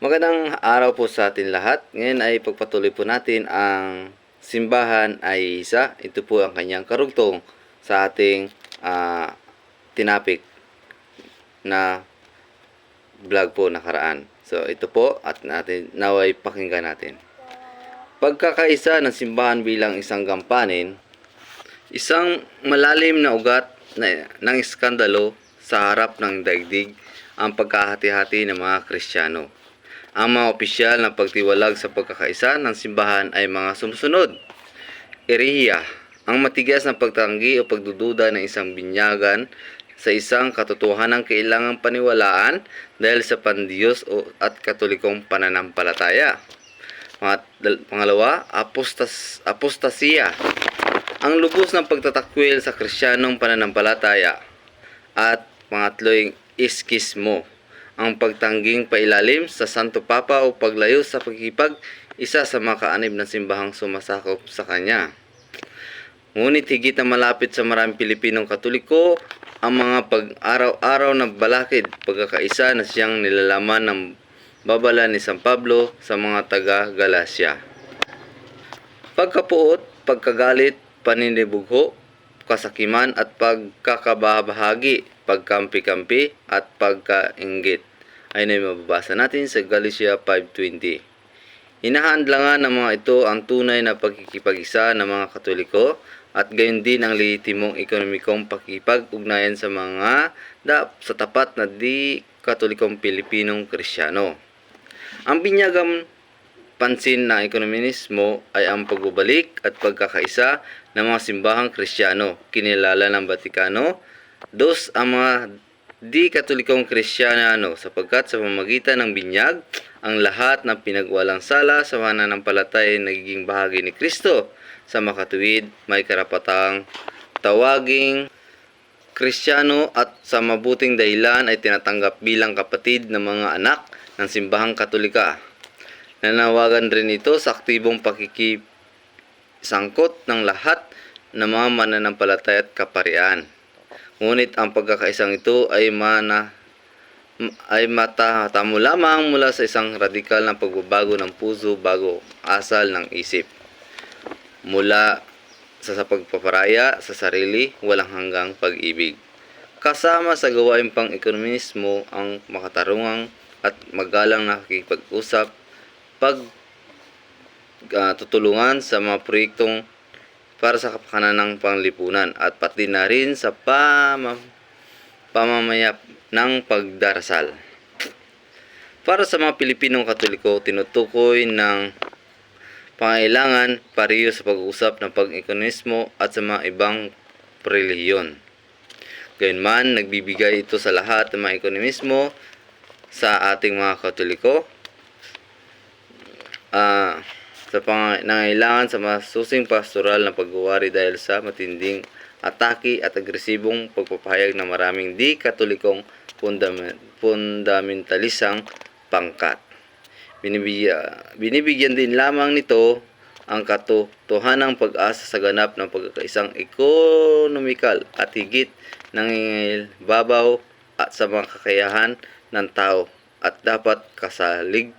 Magandang araw po sa atin lahat. Ngayon ay pagpatuloy po natin ang simbahan ay isa. Ito po ang kanyang karugtong sa ating tinapik na vlog po nakaraan. So ito po at natin naway pakinggan natin. Pagkakaisa ng simbahan bilang isang gampanin, isang malalim na ugat ng iskandalo sa harap ng daigdig ang pagkahati-hati ng mga Kristiyano. Ang mga opisyal na pagtiwalag sa pagkakaisa ng simbahan ay mga sumusunod. Erehiya, ang matigas na pagtanggi o pagdududa ng isang binyagan sa isang katotohanang kailangang paniwalaan dahil sa pandiyos at katolikong pananampalataya. Pangalawa, apostasiya, ang lubos ng pagtatakwil sa Kristiyanong pananampalataya. At pangatlo, iskismo, ang pagtangging pailalim sa Santo Papa o paglayo sa pagkikipag-isa sa mga kaanib ng simbahang sumasakop sa kanya. Ngunit higit na malapit sa maraming Pilipinong Katoliko ang mga pag-araw-araw na balakid pagkakaisa na siyang nilalaman ng babala ni San Pablo sa mga taga-Galacia. Pagkapuot, pagkagalit, paninibugho, kasakiman at pagkakabahagi, pagkampi-kampi at pagkainggit ay mababasa natin sa Galatia 5:20. Hinahadlangan ng mga ito ang tunay na pagkikipag-isa ng mga Katoliko at gayon din ang lehitimong ekonomikong pakikipag-ugnayan sa mga sa tapat na di-Katolikong Pilipinong Kristiyano. Ang binyagang pansin ng ekonomismo ay ang pagbabalik at pagkakaisa ng mga simbahang Kristiyano. Kinilala ng Vatikano II ang mga di-Katolikong Kristiyano sapagkat sa pamamagitan ng binyag, ang lahat ng pinagwalang sala sa pananampalataya ay nagiging bahagi ni Kristo. Sa makatuwid, may karapatang tawaging Kristiyano at sa mabuting dahilan ay tinatanggap bilang kapatid ng mga anak ng simbahang Katolika. Nanawagan rin ito sa aktibong pakikisangkot ng lahat ng mga mananampalataya at kaparian. Ngunit ang pagkakaisang ito ay matatamo lamang mula sa isang radikal na pagbabago ng puso bago asal ng isip. Mula sa pagpaparaya sa sarili, walang hanggang pag-ibig. Kasama sa gawain pang ekonomismo ang makatarungang at magalang na nakikipag-usap, tutulungan sa mga proyektong para sa kapakanan ng panglipunan at pati na rin sa pamamayap ng pagdarasal. Para sa mga Pilipinong Katoliko, tinutukoy ng pangailangan pareho sa pag-uusap ng pag-ekonomismo at sa mga ibang relihiyon. Gayunman, nagbibigay ito sa lahat ng mga ekonomismo sa ating mga Katoliko sa pangailangan sa masusing pastoral na pagwawari dahil sa matinding atake at agresibong pagpapahayag ng maraming di-Katolikong fundamentalisang pangkat. Binibigyan din lamang nito ang katotohanang pag-asa sa ganap ng pagkakaisang ekonomikal at higit nangingibabaw at sa mga kakayahan ng tao at dapat kasalig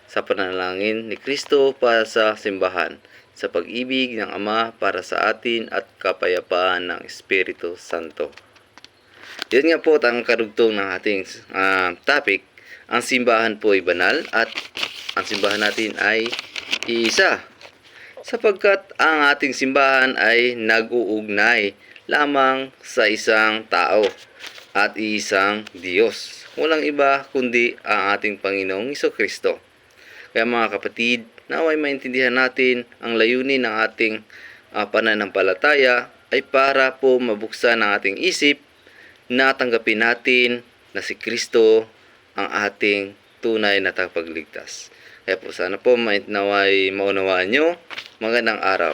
sa panalangin ni Kristo para sa simbahan, sa pag-ibig ng Ama para sa atin at kapayapaan ng Espiritu Santo. Yan nga po ang karugtong ng ating topic. Ang simbahan po ay banal at ang simbahan natin ay iisa. Sapagkat ang ating simbahan ay nag-uugnay lamang sa isang tao at isang Diyos. Walang iba kundi ang ating Panginoong Jesucristo. Kaya mga kapatid, naway maintindihan natin ang layunin ng ating pananampalataya ay para po mabuksan ang ating isip na tanggapin natin na si Kristo ang ating tunay na tagapagligtas. Kaya po sana po naway maunawaan nyo. Magandang araw.